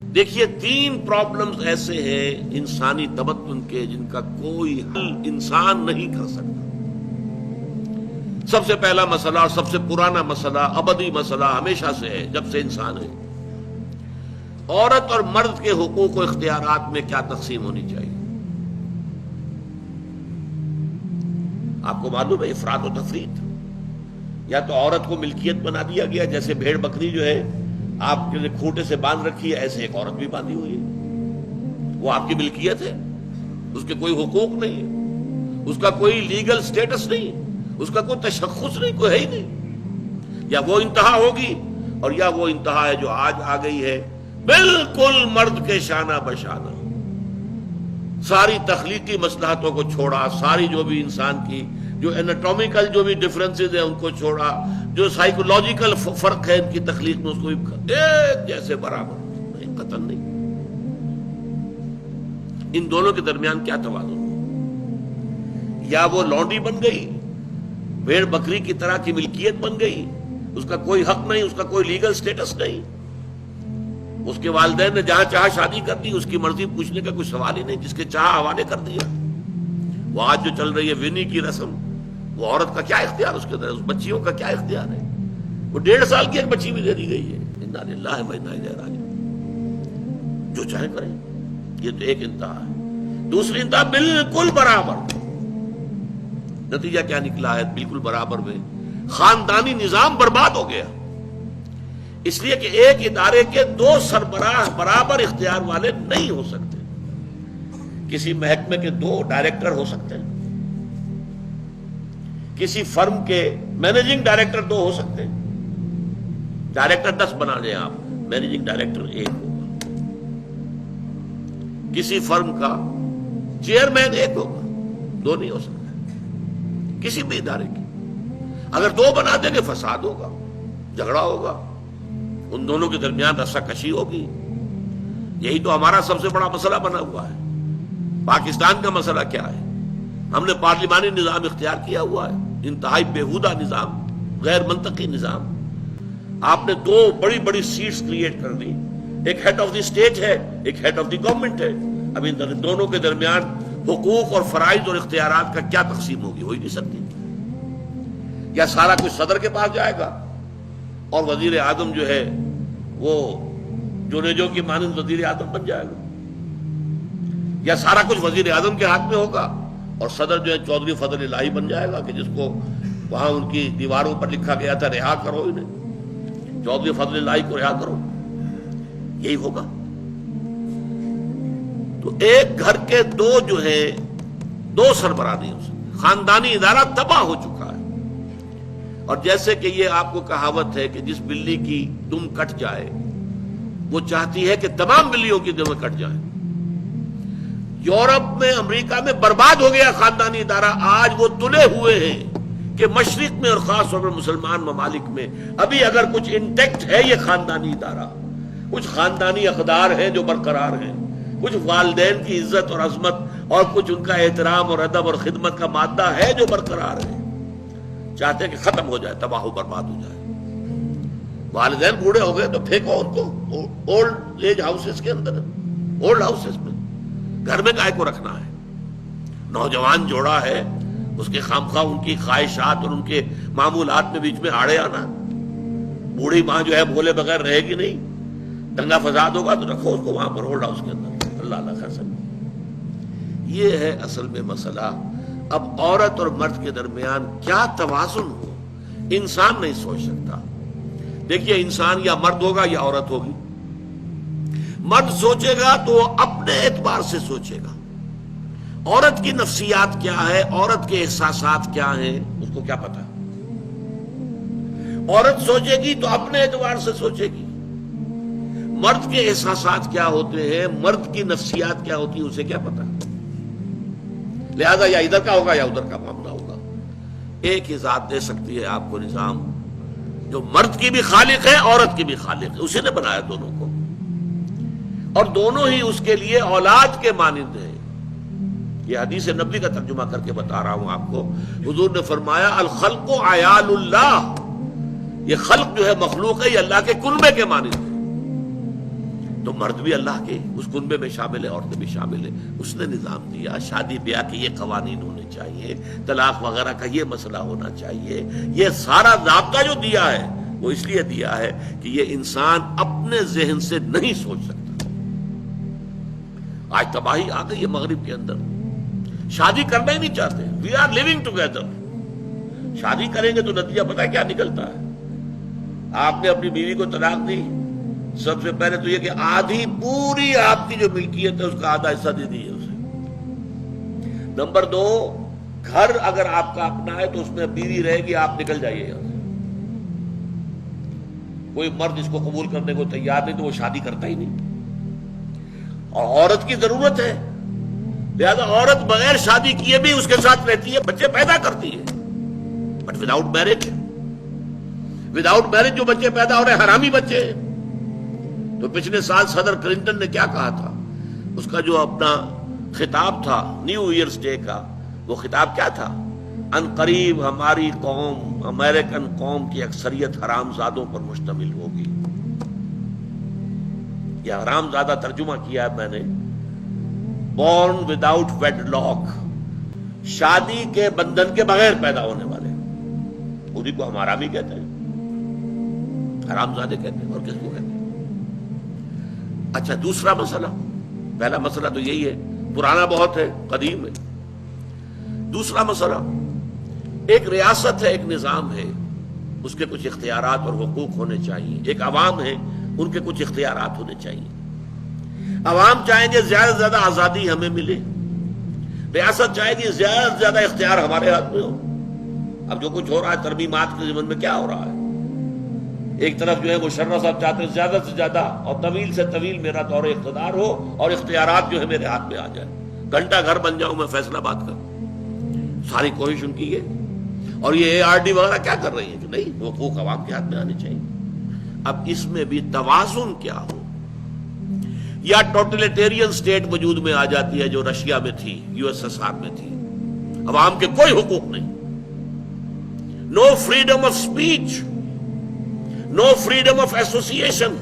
دیکھیے 3 پرابلمز ایسے ہیں انسانی تمدن کے جن کا کوئی حل انسان نہیں کر سکتا۔ سب سے پہلا مسئلہ اور سب سے پرانا مسئلہ، ابدی مسئلہ ہمیشہ سے ہے جب سے انسان ہے، عورت اور مرد کے حقوق و اختیارات میں کیا تقسیم ہونی چاہیے۔ آپ کو معلوم ہے افراط و تفریط، یا تو عورت کو ملکیت بنا دیا گیا، جیسے بھیڑ بکری جو ہے آپ کے کھوٹے سے باندھ رکھی ہے، ایسے ایک عورت بھی باندھی ہوئی ہے، وہ آپ کی ملکیت ہے، اس کے کوئی حقوق نہیں ہے، اس کا کوئی لیگل سٹیٹس نہیں، اس کا کوئی تشخص نہیں، کوئی ہے ہی نہیں۔ یا وہ انتہا ہوگی اور یا وہ انتہا ہے جو آج آ گئی ہے، بالکل مرد کے شانہ بشانہ، ساری تخلیقی مصلحتوں کو چھوڑا، ساری جو بھی انسان کی جو انیٹومیکل جو بھی ڈفرنسز ہیں ان کو چھوڑا، جو سائیکولوجیکل فرق ہے ان کی تخلیق میں، اس کو ایک جیسے برابر، نہیں، قطعاً نہیں۔ ان دونوں کے درمیان کیا توازن؟ یا وہ لونڈی بن گئی، بھیڑ بکری کی طرح کی ملکیت بن گئی، اس کا کوئی حق نہیں، اس کا کوئی لیگل سٹیٹس نہیں، اس کے والدین نے جہاں چاہا شادی کر دی، اس کی مرضی پوچھنے کا کوئی سوال ہی نہیں، جس کے چاہا حوالے کر دیا۔ وہ آج جو چل رہی ہے وینی کی رسم، وہ عورت کا کیا اختیار اس کے اندر ہے، اس بچیوں کا کیا اختیار ہے؟ وہ 1.5 سال کی ایک بچی بھی دے دی گئی ہے۔ انا للہ و انا الیہ راجعون، جو چاہے کریں۔ یہ تو ایک انتہا ہے۔ دوسری انتہا بالکل برابر، نتیجہ کیا نکلا ہے؟ بالکل برابر میں خاندانی نظام برباد ہو گیا، اس لیے کہ ایک ادارے کے 2 سربراہ برابر اختیار والے نہیں ہو سکتے۔ کسی محکمے کے 2 ڈائریکٹر ہو سکتے ہیں، کسی فرم کے مینیجنگ ڈائریکٹر 2 ہو سکتے ہیں، ڈائریکٹر 10 بنا لیں آپ، مینیجنگ ڈائریکٹر 1 ہوگا۔ کسی فرم کا چیئرمین 1 ہوگا، 2 نہیں ہو سکتے کسی بھی ادارے کی۔ اگر 2 بنا دیں گے فساد ہوگا، جھگڑا ہوگا، ان دونوں کے درمیان رسا کشی ہوگی۔ یہی تو ہمارا سب سے بڑا مسئلہ بنا ہوا ہے۔ پاکستان کا مسئلہ کیا ہے؟ ہم نے پارلیمانی نظام اختیار کیا ہوا ہے، انتہائی بیہودہ نظام، غیر منطقی نظام۔ آپ نے 2 بڑی بڑی سیٹس کریٹ کر دی، ایک ہیڈ آف دی اسٹیٹ ہے، ایک ہیڈ آف دی گورنمنٹ ہے۔ اب ان دونوں کے درمیان حقوق اور فرائض اور اختیارات کا کیا تقسیم ہوگی؟ ہو ہی نہیں سکتی۔ یا سارا کچھ صدر کے پاس جائے گا اور وزیر اعظم جو ہے وہ جونیجو کی مانند وزیر اعظم بن جائے گا، یا سارا کچھ وزیر اعظم کے ہاتھ میں ہوگا اور صدر جو ہے چودھری فضل الہی بن جائے گا، کہ جس کو وہاں ان کی دیواروں پر لکھا گیا تھا رہا کرو انہیں، چودھری فضل الہی کو رہا کرو، یہی ہوگا۔ تو ایک گھر کے 2 جو ہے 2 سربراہ نہیں ہو سکتے، خاندانی ادارہ تباہ ہو چکا ہے۔ اور جیسے کہ یہ آپ کو کہاوت ہے کہ جس بلی کی دم کٹ جائے وہ چاہتی ہے کہ تمام بلیوں کی دمیں کٹ جائیں۔ یورپ میں، امریکہ میں برباد ہو گیا خاندانی ادارہ۔ آج وہ تلے ہوئے ہیں کہ مشرق میں اور خاص طور پر مسلمان ممالک میں ابھی اگر کچھ انٹیکٹ ہے یہ خاندانی ادارہ، کچھ خاندانی اقدار ہیں جو برقرار ہیں، کچھ والدین کی عزت اور عظمت اور کچھ ان کا احترام اور ادب اور خدمت کا مادہ ہے جو برقرار ہے۔ چاہتے ہیں کہ ختم ہو جائے، تباہ و برباد ہو جائے۔ والدین بوڑھے ہو گئے تو پھینکو ان کو اولڈ ایج ہاؤسز کے اندر، اولڈ ہاؤسز میں، گھر میں کائے کو رکھنا ہے؟ نوجوان جوڑا ہے، اس کے خامخواہ ان کی خواہشات اور ان کے معمولات میں بیچ میں آڑے آنا۔ بوڑھی ماں جو ہے بولے بغیر رہے گی نہیں، دنگا فساد ہوگا تو رکھو اس کو وہاں پر اولڈ ہاؤس کے اندر، اللہ اللہ خیر سب۔ یہ ہے اصل میں مسئلہ۔ اب عورت اور مرد کے درمیان کیا توازن ہو، انسان نہیں سوچ سکتا۔ دیکھیے انسان یا مرد ہوگا یا عورت ہوگی۔ مرد سوچے گا تو وہ اپنے اعتبار سے سوچے گا، عورت کی نفسیات کیا ہے، عورت کے احساسات کیا ہیں، اس کو کیا پتا۔ عورت سوچے گی تو اپنے اعتبار سے سوچے گی، مرد کے احساسات کیا ہوتے ہیں، مرد کی نفسیات کیا ہوتی ہیں، اسے کیا پتا۔ لہذا یا ادھر کا ہوگا یا ادھر کا معاملہ ہوگا۔ ایک ہی ذات دے سکتی ہے آپ کو نظام، جو مرد کی بھی خالق ہے، عورت کی بھی خالق ہے، اسی نے بنایا دونوں کو، اور دونوں ہی اس کے لیے اولاد کے مانند ہیں۔ یہ حدیث نبوی کا ترجمہ کر کے بتا رہا ہوں آپ کو۔ حضور نے فرمایا الخلق عیال اللہ، یہ خلق جو ہے مخلوق ہے، یہ اللہ کے کنبے کے مانند ہے۔ تو مرد بھی اللہ کے اس کنبے میں شامل ہے، عورتیں بھی شامل ہے. اس نے نظام دیا، شادی بیاہ کے یہ قوانین ہونے چاہیے، طلاق وغیرہ کا یہ مسئلہ ہونا چاہیے. یہ سارا ضابطہ جو دیا ہے وہ اس لیے دیا ہے کہ یہ انسان اپنے ذہن سے نہیں سوچ سکتا. آج تباہی آ گئی ہے مغرب کے اندر، شادی کرنا ہی نہیں چاہتے. We are living together. شادی کریں گے تو نتیجہ پتہ ہے کیا نکلتا ہے؟ آپ نے اپنی بیوی کو طلاق دی، سب سے پہلے تو یہ کہ آدھی پوری آپ کی جو ملکیت ہے اس کا آدھا حصہ دے دیجیے اسے. نمبر 2، گھر اگر آپ کا اپنا ہے تو اس میں بیوی رہے گی، آپ نکل جائیے یہاں سے. کوئی مرد اس کو قبول کرنے کو تیار نہیں تو وہ شادی کرتا ہی نہیں. اور عورت کی ضرورت ہے، لہذا عورت بغیر شادی کیے بھی اس کے ساتھ رہتی ہے، بچے پیدا کرتی ہے. بٹ وداؤٹ میرج جو بچے پیدا ہو رہے ہیں حرامی بچے. تو پچھلے سال صدر کلنٹن نے کیا کہا تھا؟ اس کا جو اپنا خطاب تھا نیو ایئرز ڈے کا، وہ خطاب کیا تھا؟ ان قریب ہماری قوم، امریکن قوم کی اکثریت حرام زادوں پر مشتمل ہوگی. یہ حرام زادہ ترجمہ کیا ہے میں نے، بورن وداؤٹ ویڈ لاک، شادی کے بندھن کے بغیر پیدا ہونے والے. انہیں کو ہم حرامی کہتے ہیں، حرام زادے کہتے ہیں، اور کس کو کہتے ہیں؟ اچھا، دوسرا مسئلہ، پہلا مسئلہ تو یہی ہے، پرانا بہت ہے، قدیم ہے. دوسرا مسئلہ، ایک ریاست ہے، ایک نظام ہے، اس کے کچھ اختیارات اور حقوق ہونے چاہیے. ایک عوام ہے، ان کے کچھ اختیارات ہونے چاہیے. عوام چاہیں گے زیادہ سے زیادہ آزادی ہمیں ملے، ریاست چاہے گی زیادہ سے زیادہ اختیار ہمارے ہاتھ میں ہو. اب جو کچھ ہو رہا ہے ترمیمات کے ضمن میں کیا ہو رہا ہے؟ ایک طرف جو ہے مشرف صاحب چاہتے ہیں زیادہ سے زیادہ اور طویل سے طویل میرا دور اقتدار ہو اور اختیارات جو ہے میرے ہاتھ میں آ جائے، گھنٹہ گھر بن جاؤں میں فیصلہ بات کروں. ساری کوشش ان کی ہے. اور یہ ARD وغیرہ کیا کر رہی ہے کہ نہیں، حقوق عوام کے ہاتھ میں آنے چاہیے. اب اس میں بھی توازن کیا ہو؟ یا ٹوٹلیٹیرین سٹیٹ وجود میں آ جاتی ہے جو رشیا میں تھی، USSR میں تھی، عوام کے کوئی حقوق نہیں، no freedom of speech, no freedom of association.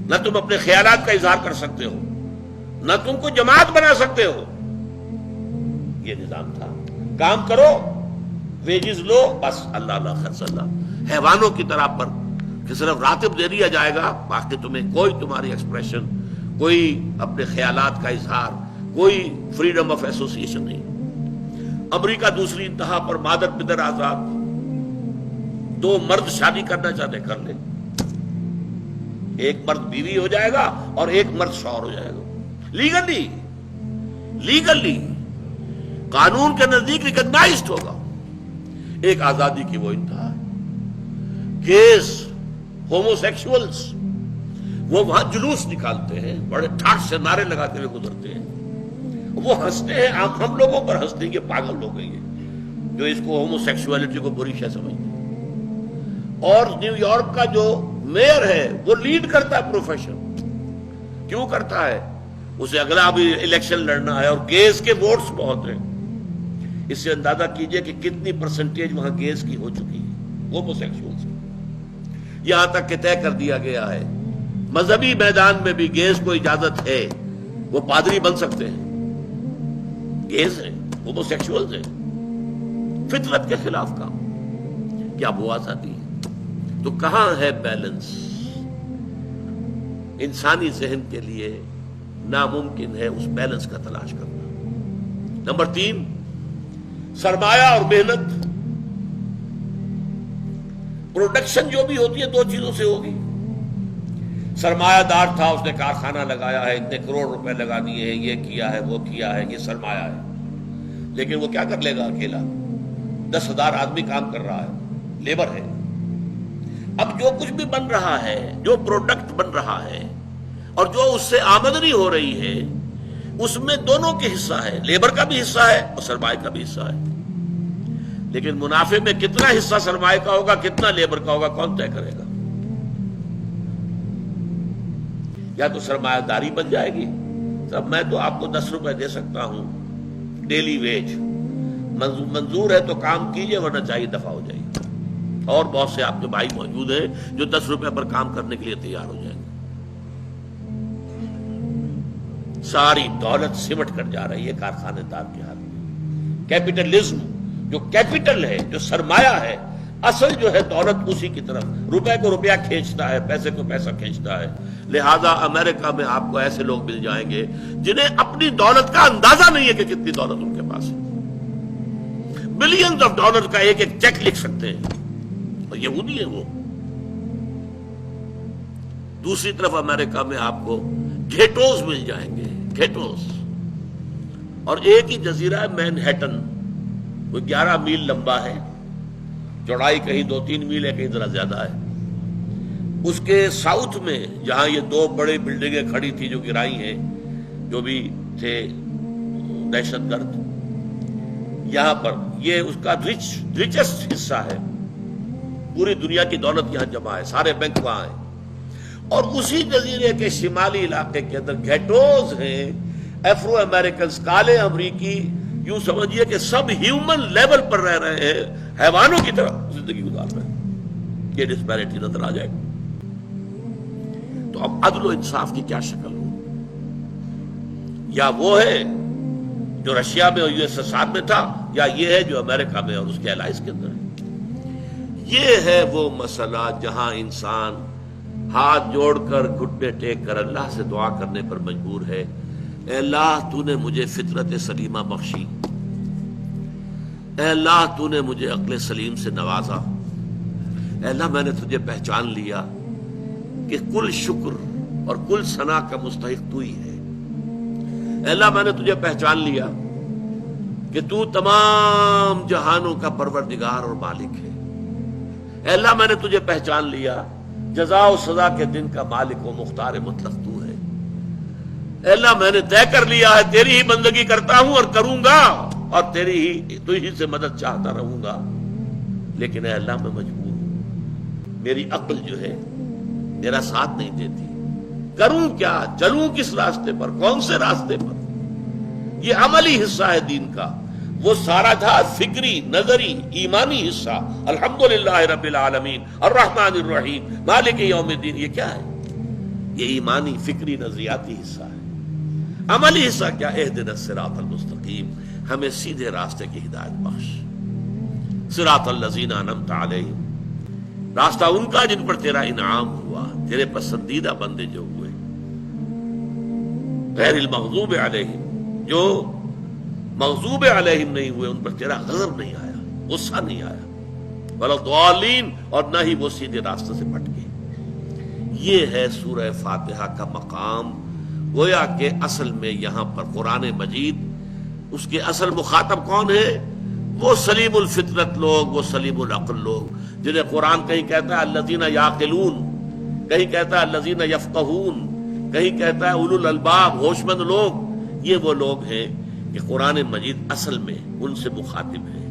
نہ تم اپنے خیالات کا اظہار کر سکتے ہو، نہ تم کو جماعت بنا سکتے ہو. یہ نظام تھا. کام کرو، ویجز لو، بس اللہ اللہ خرچ اللہ. حیوانوں کی طرح پر کہ صرف راتب دے دیا جائے گا، باقی تمہیں کوئی تمہاری ایکسپریشن، کوئی اپنے خیالات کا اظہار، کوئی فریڈم آف ایسوسیشن نہیں. امریکہ دوسری انتہا پر، مادر پدر آزاد. 2 مرد شادی کرنا چاہتے کر لیں، ایک مرد بیوی ہو جائے گا اور ایک مرد شوہر ہو جائے گا. لیگلی قانون کے نزدیک ریکگنائزڈ ہوگا. ایک آزادی کی وہ انتہا ہے. گیز، ہومو سیکشولز، وہ وہاں جلوس نکالتے ہیں، بڑے ٹھاٹ سے نعرے لگاتے ہوئے گزرتے ہیں. وہ ہنستے ہیں، ہم لوگوں پر ہنستے ہیں کہ پاگل ہو گئی ہے جو اس کو ہومو سیکشولیٹی کو بری شے سمجھتے ہیں. اور نیو یارک کا جو میئر ہے وہ لیڈ کرتا ہے پروفیشن. کیوں کرتا ہے؟ اسے اگلا بھی الیکشن لڑنا ہے اور گیز کے ووٹس بہت ہیں. اس سے اندازہ کیجئے کہ کتنی پرسنٹیج وہاں گیز کی ہو چکی ہے، ہومو سیکشولز کی. یہاں تک کہ طے کر دیا گیا ہے مذہبی میدان میں بھی گیز کو اجازت ہے، وہ پادری بن سکتے ہیں. گیز ہیں، ہومو سیکشولز ہیں، فطرت کے خلاف کام. کیا وہ آزادی ہے؟ تو کہاں ہے بیلنس؟ انسانی ذہن کے لیے ناممکن ہے اس بیلنس کا تلاش کرنا. نمبر 3، سرمایہ اور محنت. پروڈکشن جو بھی ہوتی ہے 2 چیزوں سے ہوگی. سرمایہ دار تھا، اس نے کارخانہ لگایا ہے، اتنے کروڑ روپے لگا دیے ہیں، یہ کیا ہے، وہ کیا ہے، یہ سرمایہ ہے. لیکن وہ کیا کر لے گا اکیلا؟ 10,000 آدمی کام کر رہا ہے، لیبر ہے. اب جو کچھ بھی بن رہا ہے، جو پروڈکٹ بن رہا ہے اور جو اس سے آمدنی ہو رہی ہے، اس میں دونوں کے حصہ ہے، لیبر کا بھی حصہ ہے اور سرمایہ کا بھی حصہ ہے. لیکن منافع میں کتنا حصہ سرمایہ کا ہوگا، کتنا لیبر کا ہوگا، کون طے کرے گا؟ یا تو سرمایہ داری بن جائے گی، تب میں تو آپ کو 10 روپے دے سکتا ہوں ڈیلی ویج، منظور ہے تو کام کیجئے ورنہ چاہیے دفع ہو جائیے. اور بہت سے آپ کے بھائی موجود ہیں جو 10 روپے پر کام کرنے کے لیے تیار ہو جائیں گے. ساری دولت سمٹ کر جا رہی ہے کارخانے دار کے ہاتھ میں. کیپٹلزم جو کیپٹل ہے، جو سرمایہ ہے، اصل جو ہے دولت اسی کی طرف، روپے کو روپیہ کھینچتا ہے، پیسے کو پیسہ کھینچتا ہے. لہذا امریکہ میں آپ کو ایسے لوگ مل جائیں گے جنہیں اپنی دولت کا اندازہ نہیں ہے کہ کتنی دولت ان کے پاس ہے. بلینز آف ڈالر کا ایک ایک چیک لکھ سکتے ہیں، اور یہودی ہے وہ. دوسری طرف امریکہ میں آپ کو گھیٹوز مل جائیں گے، گھیٹوز. اور ایک ہی جزیرہ ہے مینہٹن، وہ 11 میل لمبا ہے، چوڑائی کہیں 2-3 میل ہے، کہیں ذرا زیادہ ہے. اس کے ساؤتھ میں جہاں یہ 2 بڑے بلڈنگیں کھڑی تھی جو گرائی ہیں، جو بھی تھے دہشت گرد، یہاں پر یہ اس کا ریچسٹ حصہ ہے. پوری دنیا کی دولت یہاں جمع ہے، سارے بینک وہاں ہیں. اور اسی جزیرے کے شمالی علاقے کے اندر گھیٹوز ہیں، افرو امریکنز، کالے امریکی، یوں سمجھیے کہ سب ہیومن لیول پر رہ رہے ہیں، حیوانوں کی طرح زندگی گزار رہے ہیں. یہ ڈسپیرٹی نظر آ جائے گی. تو اب عدل و انصاف کی کیا شکل ہو؟ یا وہ ہے جو رشیا میں اور USSR میں تھا، یا یہ ہے جو امریکہ میں اور اس کے الائز کے اندر ہے. یہ ہے وہ مسئلہ جہاں انسان ہاتھ جوڑ کر، گھٹنے ٹیک کر اللہ سے دعا کرنے پر مجبور ہے. اے اللہ تو نے مجھے فطرت سلیمہ بخشی، اے اللہ تو نے مجھے عقل سلیم سے نوازا، اے اللہ میں نے تجھے پہچان لیا کہ کل شکر اور کل ثنا کا مستحق تو ہی ہے. اے اللہ میں نے تجھے پہچان لیا کہ تو تمام جہانوں کا پروردگار اور مالک ہے. اے اللہ میں نے تجھے پہچان لیا جزا و سزا کے دن کا مالک و مختار مطلق تو ہے. اے اللہ میں نے طے کر لیا ہے تیری ہی بندگی کرتا ہوں اور کروں گا، اور تو ہی سے مدد چاہتا رہوں گا. لیکن اے اللہ میں مجبور ہوں، میری عقل جو ہے میرا ساتھ نہیں دیتی. کروں کیا، چلوں کس راستے پر، کون سے راستے پر؟ یہ عملی حصہ ہے دین کا. وہ سارا تھا فکری، نظری، ایمانی حصہ. الحمدللہ رب العالمین الرحمن الرحیم مالک یوم الدین، یہ کیا ہے؟ یہ ایمانی، فکری، نظریاتی حصہ ہے. عملی حصہ کیا؟ اہدنا الصراط المستقیم، ہمیں سیدھے راستے کی ہدایت بخش. صراط الذین انعمت علیہم، راستہ ان کا جن پر تیرا انعام ہوا، تیرے پسندیدہ بندے جو ہوئے. غیر المغضوب علیہم، جو مغضوب علیہم نہیں ہوئے، ان پر تیرا غضب نہیں آیا، غصہ نہیں آیا. ولا الضالین، اور نہ ہی وہ سیدھے راستے سے بھٹکے. یہ ہے سورہ فاتحہ کا مقام. گویا کہ اصل میں یہاں پر قرآن مجید، اس کے اصل مخاطب کون ہے؟ وہ سلیم الفطرت لوگ، وہ سلیم العقل لوگ، جنہیں قرآن کہیں کہتا ہے الذین یعقلون، کہیں کہتا ہے الذین یفقہون، کہیں کہتا ہے اولو الالباب، ہوش مند لوگ. یہ وہ لوگ ہیں کہ قرآن مجید اصل میں ان سے مخاطب ہے،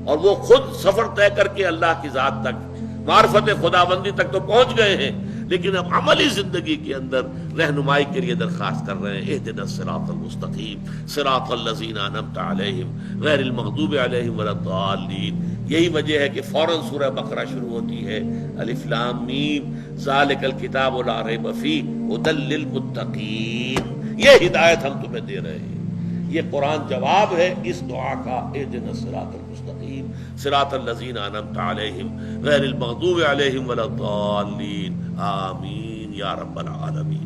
اور وہ خود سفر طے کر کے اللہ کی ذات تک، معرفت خداوندی تک تو پہنچ گئے ہیں، لیکن اب عملی زندگی کے اندر رہنمائی کے لیے درخواست کر رہے ہیں. اہدنا الصراط المستقیم صراط الذین انعمت علیہم غیر المغضوب علیہم ولا الضالین. یہی وجہ ہے کہ فوراً سورہ بقرہ شروع ہوتی ہے الف لام میم ذالک الکتاب لا ریب فیہ ھدی للمتقین. یہ ہدایت ہم تمہیں دے رہے ہیں. یہ قرآن جواب ہے اس دعا کا، اہدنا الصراط المستقیم صراط الذین انعمت علیہم غیر المغضوب علیہم ولا الضالین. آمین یا رب العالمین.